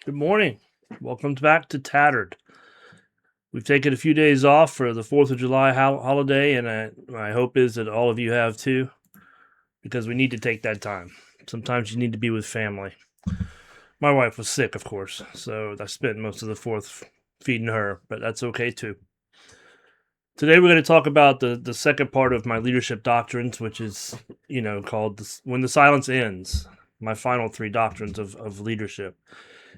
Good morning. Welcome back to Tattered. We've taken a few days off for the 4th of July holiday, and my hope is that all of you have too, because we need to take that time. Sometimes you need to be with family. My wife was sick, of course, so I spent most of the 4th feeding her, but that's okay too. Today we're going to talk about the second part of my leadership doctrines, which is, called When the Silence Ends, my final three doctrines of leadership.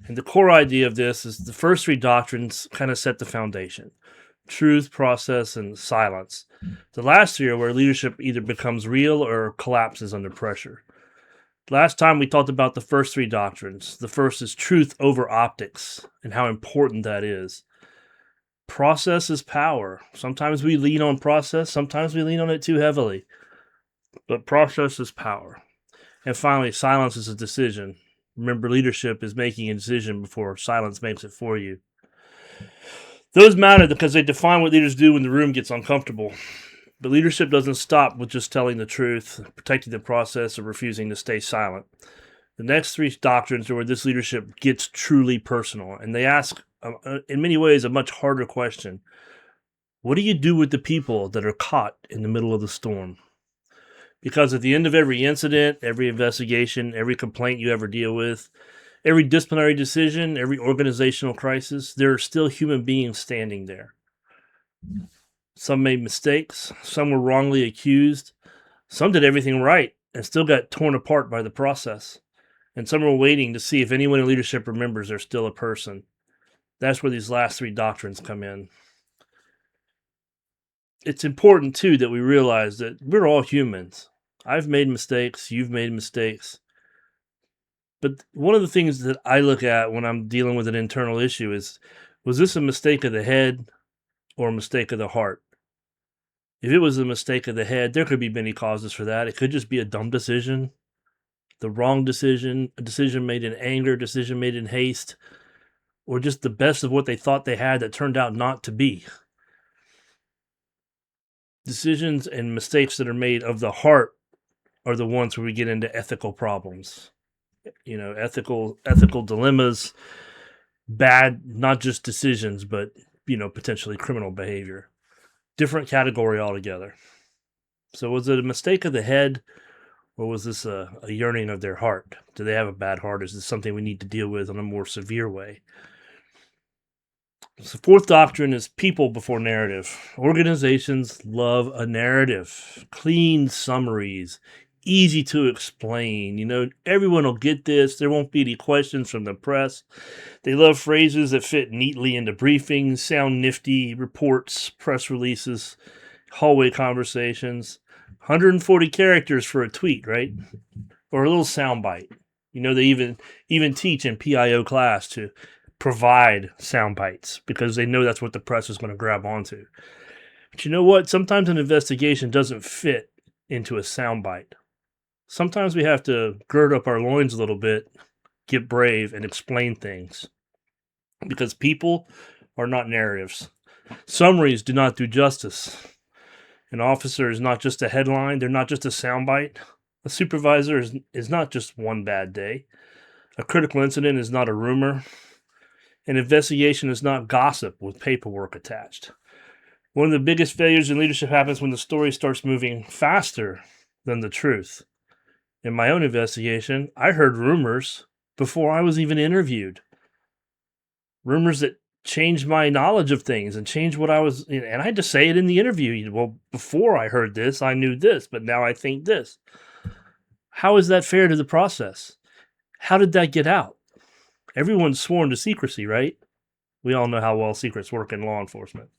And the core idea of this is the first three doctrines kind of set the foundation: truth, process, and silence. The last three are where leadership either becomes real or collapses under pressure. Last time we talked about the first three doctrines. The first is truth over optics and how important that is. Process is power. Sometimes we lean on process, sometimes we lean on it too heavily. But process is power. And finally, silence is a decision. Remember, leadership is making a decision before silence makes it for you. Those matter because they define what leaders do when the room gets uncomfortable. But leadership doesn't stop with just telling the truth, protecting the process, or refusing to stay silent. The next three doctrines are where this leadership gets truly personal, and they ask, in many ways, a much harder question. What do you do with the people that are caught in the middle of the storm? Because at the end of every incident, every investigation, every complaint you ever deal with, every disciplinary decision, every organizational crisis, there are still human beings standing there. Some made mistakes, some were wrongly accused, some did everything right and still got torn apart by the process. And some are waiting to see if anyone in leadership remembers they're still a person. That's where these last three doctrines come in. It's important, too, that we realize that we're all humans. I've made mistakes, you've made mistakes. But one of the things that I look at when I'm dealing with an internal issue is, was this a mistake of the head or a mistake of the heart? If it was a mistake of the head, there could be many causes for that. It could just be a dumb decision, the wrong decision, a decision made in anger, a decision made in haste, or just the best of what they thought they had that turned out not to be. Decisions and mistakes that are made of the heart are the ones where we get into ethical problems. Ethical dilemmas, bad, not just decisions, but, potentially criminal behavior. Different category altogether. So was it a mistake of the head, or was this a yearning of their heart? Do they have a bad heart? Is this something we need to deal with in a more severe way? So fourth doctrine is people before narrative. Organizations love a narrative, clean summaries, easy to explain. Everyone will get this. There won't be any questions from the press. They love phrases that fit neatly into briefings, sound nifty, reports, press releases, hallway conversations. 140 characters for a tweet, right? Or a little soundbite. They even teach in PIO class to provide sound bites because they know that's what the press is going to grab onto. But you know what? Sometimes an investigation doesn't fit into a sound bite. Sometimes we have to gird up our loins a little bit, get brave, and explain things. Because people are not narratives. Summaries do not do justice. An officer is not just a headline, they're not just a soundbite. A supervisor is not just one bad day. A critical incident is not a rumor. An investigation is not gossip with paperwork attached. One of the biggest failures in leadership happens when the story starts moving faster than the truth. In my own investigation, I heard rumors before I was even interviewed. Rumors that changed my knowledge of things and changed what I was, and I had to say it in the interview. Well, before I heard this, I knew this, but now I think this. How is that fair to the process? How did that get out? Everyone's sworn to secrecy, right? We all know how well secrets work in law enforcement.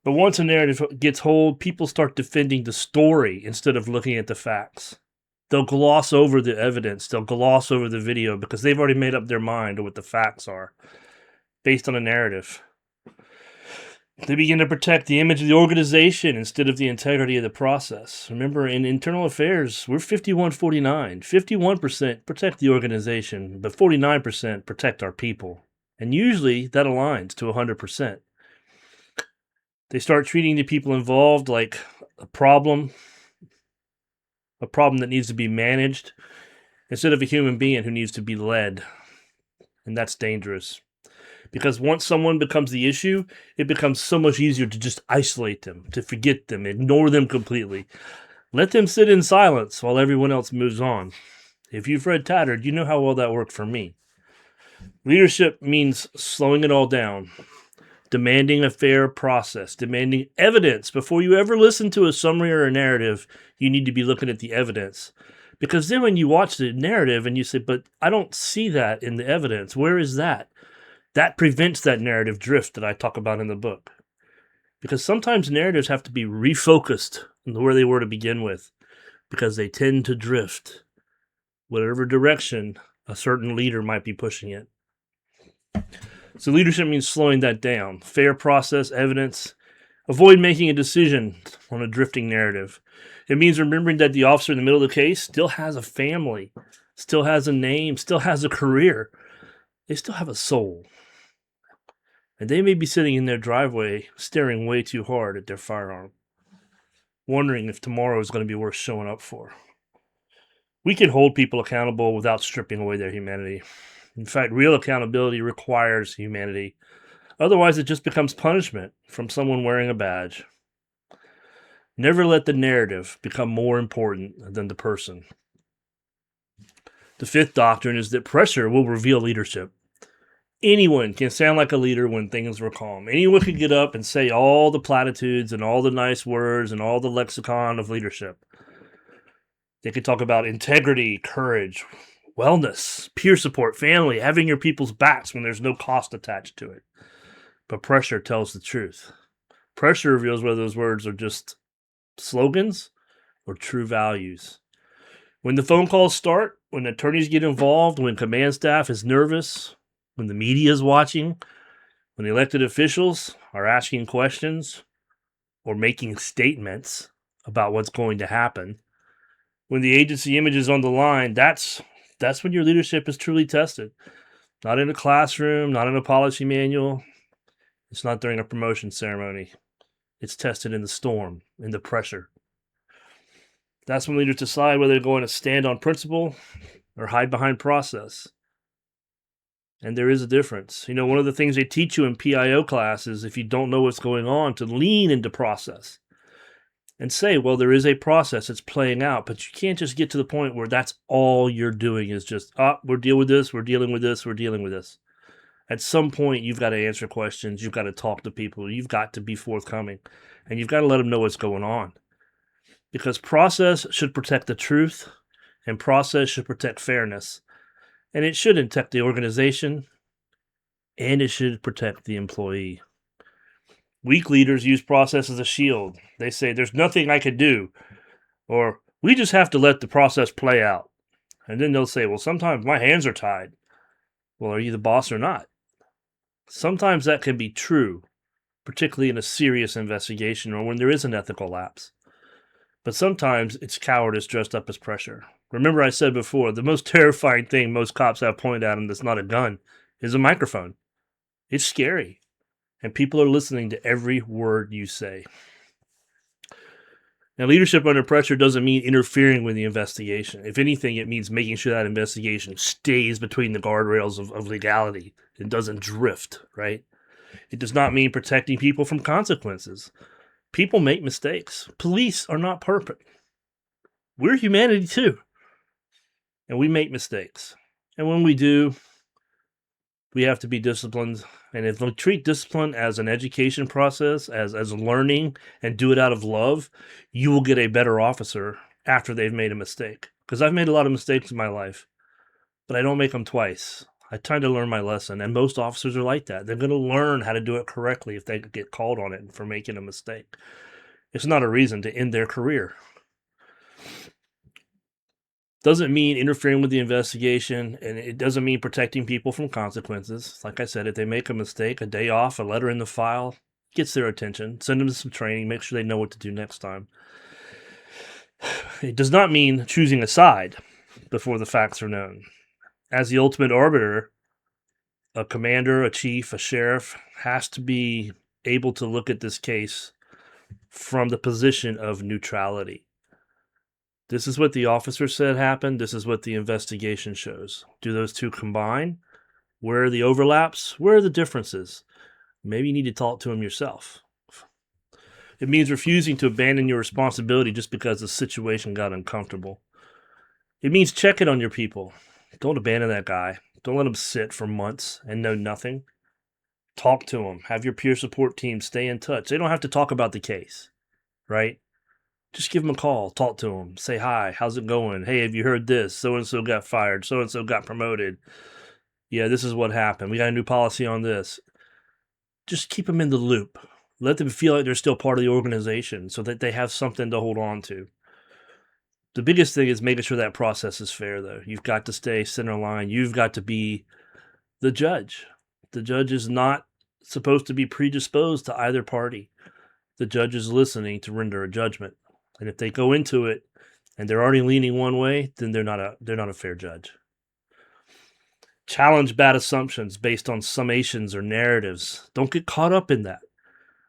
But once a narrative gets hold, people start defending the story instead of looking at the facts. They'll gloss over the evidence. They'll gloss over the video because they've already made up their mind of what the facts are based on a narrative. They begin to protect the image of the organization instead of the integrity of the process. Remember, in internal affairs, we're 51-49. 51% protect the organization, but 49% protect our people. And usually that aligns to 100%. They start treating the people involved like a problem that needs to be managed, instead of a human being who needs to be led. And that's dangerous. Because once someone becomes the issue, it becomes so much easier to just isolate them, to forget them, ignore them completely. Let them sit in silence while everyone else moves on. If you've read Tattered, you know how well that worked for me. Leadership means slowing it all down, demanding a fair process, demanding evidence. Before you ever listen to a summary or a narrative, you need to be looking at the evidence. Because then when you watch the narrative and you say, but I don't see that in the evidence, where is that? That prevents that narrative drift that I talk about in the book. Because sometimes narratives have to be refocused on where they were to begin with, because they tend to drift, whatever direction a certain leader might be pushing it. So leadership means slowing that down. Fair process, evidence. Avoid making a decision on a drifting narrative. It means remembering that the officer in the middle of the case still has a family, still has a name, still has a career. They still have a soul. And they may be sitting in their driveway staring way too hard at their firearm, wondering if tomorrow is going to be worth showing up for. We can hold people accountable without stripping away their humanity. In fact, real accountability requires humanity. Otherwise, it just becomes punishment from someone wearing a badge. Never let the narrative become more important than the person. The fifth doctrine is that pressure will reveal leadership. Anyone can sound like a leader when things were calm. Anyone can get up and say all the platitudes and all the nice words and all the lexicon of leadership. They could talk about integrity, courage, wellness, peer support, family, having your people's backs when there's no cost attached to it. But pressure tells the truth. Pressure reveals whether those words are just slogans or true values. When the phone calls start, when attorneys get involved, when command staff is nervous, when the media is watching, when the elected officials are asking questions or making statements about what's going to happen, when the agency image is on the line, that's when your leadership is truly tested. Not in a classroom, not in a policy manual. It's not during a promotion ceremony. It's tested in the storm, in the pressure. That's when leaders decide whether they're going to stand on principle or hide behind process. And there is a difference. You know, one of the things they teach you in PIO class is if you don't know what's going on, to lean into process and say, well, there is a process, it's playing out, but you can't just get to the point where that's all you're doing is just, we're dealing with this, we're dealing with this, we're dealing with this. At some point, you've got to answer questions, you've got to talk to people, you've got to be forthcoming, and you've got to let them know what's going on. Because process should protect the truth, and process should protect fairness. And it should protect the organization, and it should protect the employee. Weak leaders use process as a shield. They say, there's nothing I could do, or we just have to let the process play out. And then they'll say, well, sometimes my hands are tied. Well, are you the boss or not? Sometimes that can be true, particularly in a serious investigation or when there is an ethical lapse. But sometimes it's cowardice dressed up as pressure. Remember I said before, the most terrifying thing most cops have pointed at them that's not a gun is a microphone. It's scary. And people are listening to every word you say. Now, leadership under pressure doesn't mean interfering with the investigation. If anything, it means making sure that investigation stays between the guardrails of legality. It doesn't drift, right? It does not mean protecting people from consequences. People make mistakes. Police are not perfect. We're humanity too. And we make mistakes. And when we do, we have to be disciplined. And if we treat discipline as an education process, as learning, and do it out of love, you will get a better officer after they've made a mistake. Because I've made a lot of mistakes in my life, but I don't make them twice. I try to learn my lesson, and most officers are like that. They're going to learn how to do it correctly if they get called on it for making a mistake. It's not a reason to end their career. Doesn't mean interfering with the investigation, and it doesn't mean protecting people from consequences. Like I said, if they make a mistake, a day off, a letter in the file gets their attention. Send them to some training, make sure they know what to do next time. It does not mean choosing a side before the facts are known. As the ultimate arbiter, a commander, a chief, a sheriff has to be able to look at this case from the position of neutrality. This is what the officer said happened. This is what the investigation shows. Do those two combine? Where are the overlaps? Where are the differences? Maybe you need to talk to them yourself. It means refusing to abandon your responsibility just because the situation got uncomfortable. It means checking on your people. Don't abandon that guy. Don't let him sit for months and know nothing. Talk to him. Have your peer support team stay in touch. They don't have to talk about the case, right? Just give him a call. Talk to him. Say hi. How's it going? Hey, have you heard this? So and so got fired. So and so got promoted. Yeah, this is what happened. We got a new policy on this. Just keep them in the loop. Let them feel like they're still part of the organization so that they have something to hold on to. The biggest thing is making sure that process is fair, though. You've got to stay center line. You've got to be the judge. The judge is not supposed to be predisposed to either party. The judge is listening to render a judgment. And if they go into it and they're already leaning one way, then they're not a fair judge. Challenge bad assumptions based on summations or narratives. Don't get caught up in that.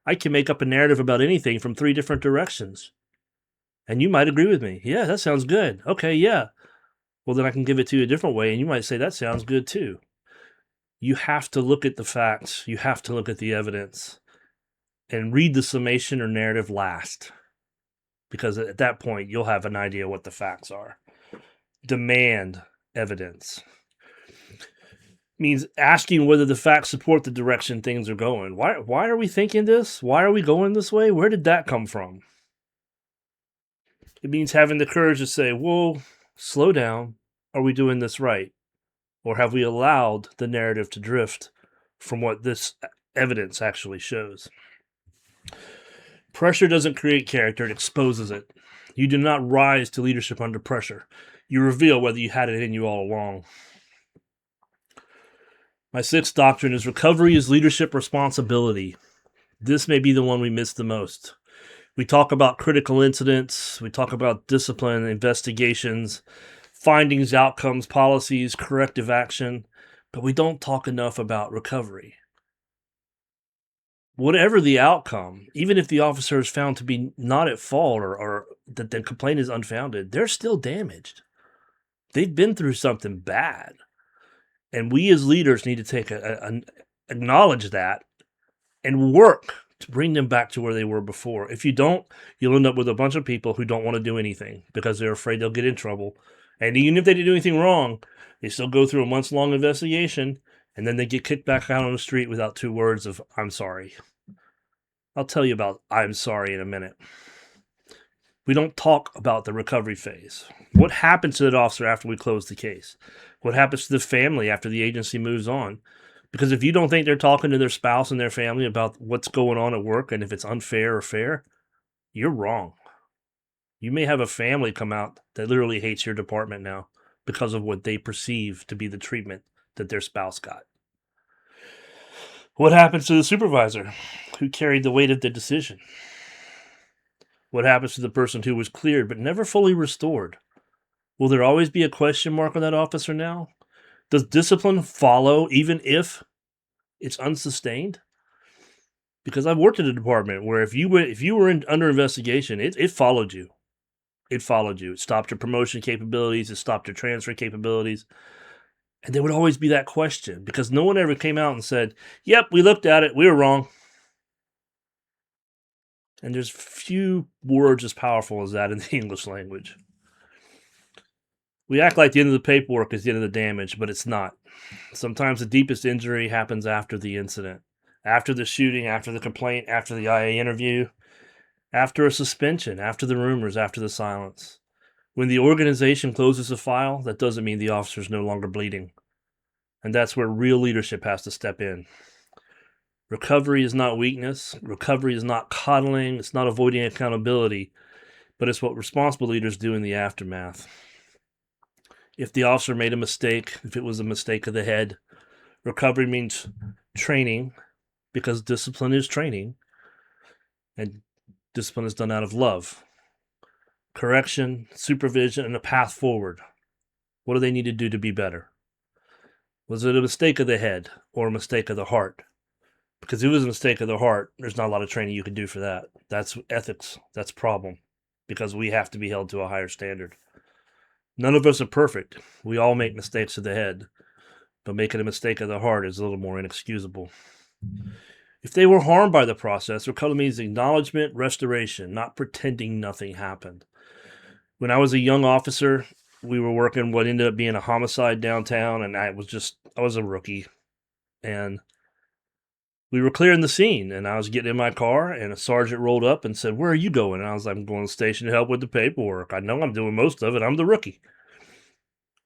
I can make up a narrative about anything from 3 different directions. And you might agree with me. Yeah, that sounds good. Okay, yeah. Well, then I can give it to you a different way, and you might say that sounds good too. You have to look at the facts. You have to look at the evidence and read the summation or narrative last. Because at that point, you'll have an idea what the facts are. Demand evidence. Means asking whether the facts support the direction things are going. Why are we thinking this? Why are we going this way? Where did that come from? It means having the courage to say, whoa, slow down. Are we doing this right? Or have we allowed the narrative to drift from what this evidence actually shows? Pressure doesn't create character, it exposes it. You do not rise to leadership under pressure. You reveal whether you had it in you all along. My 6th doctrine is recovery is leadership responsibility. This may be the one we miss the most. We talk about critical incidents, we talk about discipline, investigations, findings, outcomes, policies, corrective action, but we don't talk enough about recovery. Whatever the outcome, even if the officer is found to be not at fault or that the complaint is unfounded, they're still damaged. They've been through something bad. And we as leaders need to acknowledge that and work to bring them back to where they were before. If you don't, you'll end up with a bunch of people who don't want to do anything because they're afraid they'll get in trouble. And even if they didn't do anything wrong, they still go through a months-long investigation, and then they get kicked back out on the street without 2 words of, I'm sorry. I'll tell you about I'm sorry in a minute. We don't talk about the recovery phase. What happens to that officer after we close the case? What happens to the family after the agency moves on? Because if you don't think they're talking to their spouse and their family about what's going on at work and if it's unfair or fair, you're wrong. You may have a family come out that literally hates your department now because of what they perceive to be the treatment that their spouse got. What happens to the supervisor who carried the weight of the decision? What happens to the person who was cleared but never fully restored? Will there always be a question mark on that officer now? Does discipline follow even if it's unsustained? Because I've worked in a department where if you were under investigation, it followed you. It followed you. It stopped your promotion capabilities. It stopped your transfer capabilities. And there would always be that question because no one ever came out and said, yep, we looked at it. We were wrong. And there's few words as powerful as that in the English language. We act like the end of the paperwork is the end of the damage, but it's not. Sometimes the deepest injury happens after the incident, after the shooting, after the complaint, after the IA interview, after a suspension, after the rumors, after the silence. When the organization closes a file, that doesn't mean the officer is no longer bleeding. And that's where real leadership has to step in. Recovery is not weakness. Recovery is not coddling. It's not avoiding accountability. But it's what responsible leaders do in the aftermath. If the officer made a mistake, if it was a mistake of the head, recovery means training, because discipline is training, and discipline is done out of love. Correction, supervision, and a path forward. What do they need to do to be better? Was it a mistake of the head or a mistake of the heart? Because if it was a mistake of the heart, there's not a lot of training you can do for that. That's ethics. That's a problem. Because we have to be held to a higher standard. None of us are perfect. We all make mistakes of the head. but making a mistake of the heart is a little more inexcusable. If they were harmed by the process, recovery means acknowledgement, restoration, not pretending nothing happened. When I was a young officer, we were working what ended up being a homicide downtown, and I was a rookie. And we were clearing the scene, and I was getting in my car, and a sergeant rolled up and said, "Where are you going?" And I was like, "I'm going to the station to help with the paperwork. I know I'm doing most of it. I'm the rookie."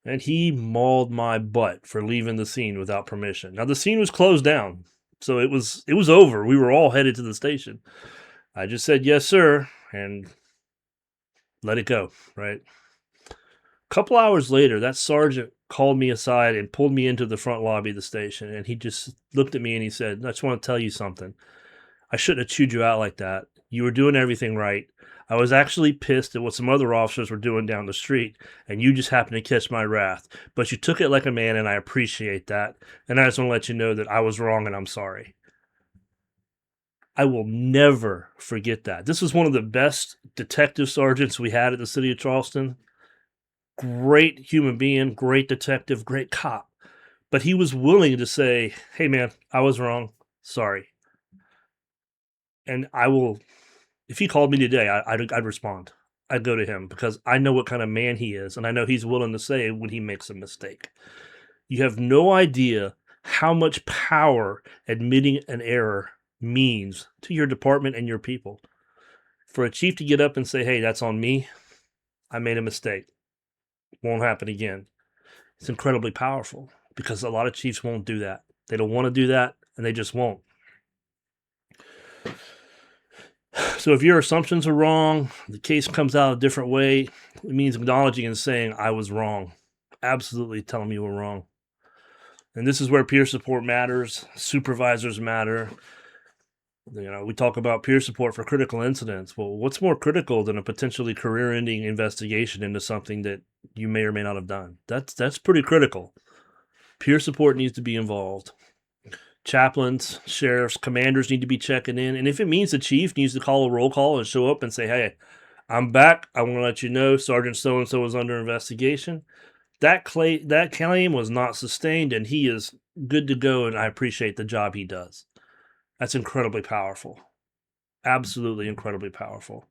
And he mauled my butt for leaving the scene without permission. Now the scene was closed down, so it was over. We were all headed to the station. I just said, "Yes, sir," and let it go, right? A couple hours later, that sergeant called me aside and pulled me into the front lobby of the station, and he just looked at me and he said, "I just want to tell you something. I shouldn't have chewed you out like that. You were doing everything right. I was actually pissed at what some other officers were doing down the street, and you just happened to catch my wrath. But you took it like a man, and I appreciate that. And I just want to let you know that I was wrong and I'm sorry." I will never forget that. This was one of the best detective sergeants we had at the city of Charleston. Great human being, great detective, great cop. But he was willing to say, "Hey, man, I was wrong. Sorry." And I will, if he called me today, I'd respond. I'd go to him because I know what kind of man he is, and I know he's willing to say when he makes a mistake. You have no idea how much power admitting an error means to your department and your people. For a chief to get up and say, "Hey, that's on me. I made a mistake. Won't happen again." It's incredibly powerful because a lot of chiefs won't do that. They don't want to do that, and they just won't. So if your assumptions are wrong, the case comes out a different way, it means acknowledging and saying, "I was wrong." Absolutely tell them you were wrong. And this is where peer support matters. Supervisors matter. We talk about peer support for critical incidents. Well, what's more critical than a potentially career-ending investigation into something that you may or may not have done? That's pretty critical. Peer support needs to be involved. Chaplains, sheriffs, commanders need to be checking in. And if it means the chief needs to call a roll call and show up and say, "Hey, I'm back. I want to let you know Sergeant so-and-so is under investigation." That claim was not sustained, and he is good to go, and I appreciate the job he does. That's incredibly powerful. Absolutely incredibly powerful.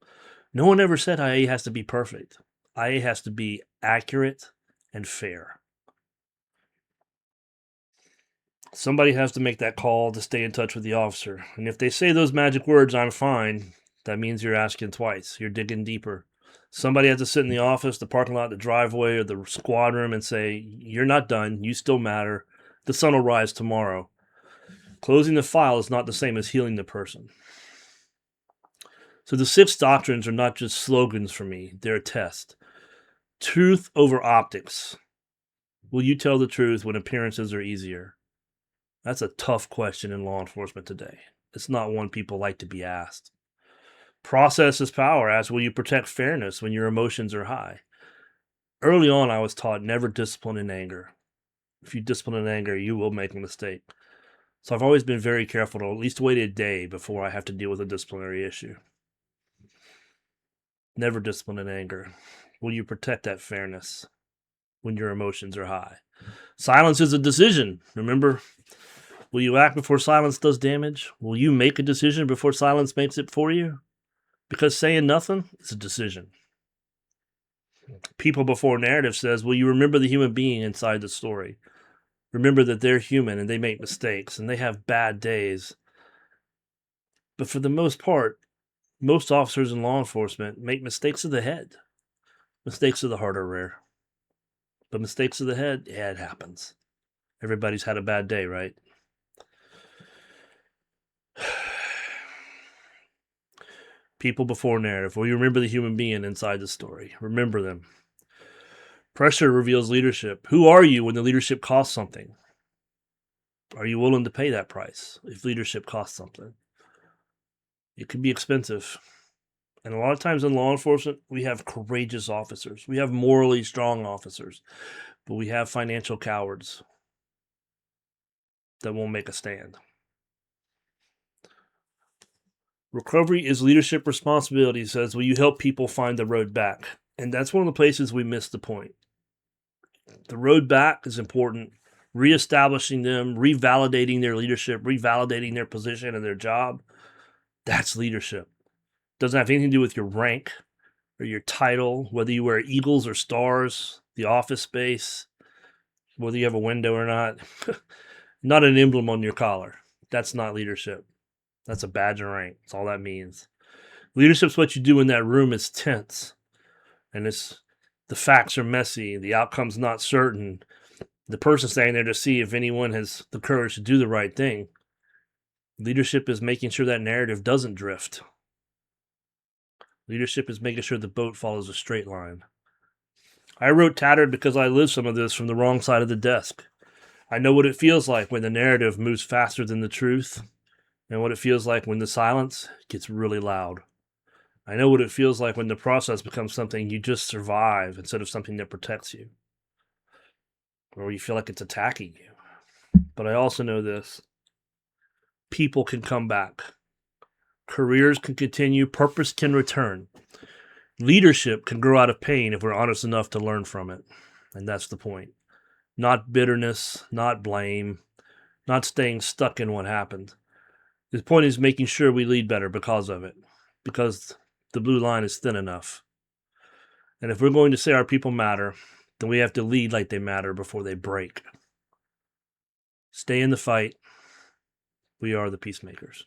No one ever said IA has to be perfect. IA has to be accurate and fair. Somebody has to make that call to stay in touch with the officer. And if they say those magic words, "I'm fine," that means you're asking twice. You're digging deeper. Somebody has to sit in the office, the parking lot, the driveway, or the squad room and say, "You're not done. You still matter. The sun will rise tomorrow." Closing the file is not the same as healing the person. So the 6 doctrines are not just slogans for me. They're a test. Truth over optics. Will you tell the truth when appearances are easier? That's a tough question in law enforcement today. It's not one people like to be asked. Process is power. As will you protect fairness when your emotions are high? Early on, I was taught never discipline in anger. If you discipline in anger, you will make a mistake. So I've always been very careful to at least wait a day before I have to deal with a disciplinary issue. Never discipline in anger. Will you protect that fairness when your emotions are high? Silence is a decision. Remember, will you act before silence does damage? Will you make a decision before silence makes it for you? Because saying nothing is a decision. People before narrative says, will you remember the human being inside the story? Remember that they're human and they make mistakes and they have bad days. But for the most part, most officers in law enforcement make mistakes of the head. Mistakes of the heart are rare. But mistakes of the head, yeah, it happens. Everybody's had a bad day, right? People before narrative. Will you remember the human being inside the story? Remember them. Pressure reveals leadership. Who are you when the leadership costs something? Are you willing to pay that price if leadership costs something? It can be expensive. And a lot of times in law enforcement, we have courageous officers. We have morally strong officers. But we have financial cowards that won't make a stand. Recovery is leadership responsibility, says, will you help people find the road back? And that's one of the places we miss the point. The road back is important. reestablishing them, revalidating their leadership, revalidating their position and their job. That's leadership. Doesn't have anything to do with your rank or your title, whether you wear eagles or stars, the office space, whether you have a window or not. Not an emblem on your collar. That's not leadership. That's a badge of rank. That's all that means. Leadership's what you do in that room. It's tense, and the facts are messy. The outcome's not certain. The person standing there to see if anyone has the courage to do the right thing. Leadership is making sure that narrative doesn't drift. Leadership is making sure the boat follows a straight line. I wrote Tattered because I lived some of this from the wrong side of the desk. I know what it feels like when the narrative moves faster than the truth, and what it feels like when the silence gets really loud. I know what it feels like when the process becomes something you just survive instead of something that protects you, or you feel like it's attacking you. But I also know this: people can come back, careers can continue, purpose can return. Leadership can grow out of pain if we're honest enough to learn from it. And that's the point. Not bitterness, not blame, not staying stuck in what happened. The point is making sure we lead better because of it, because the blue line is thin enough. And if we're going to say our people matter, then we have to lead like they matter before they break. Stay in the fight. We are the peacemakers.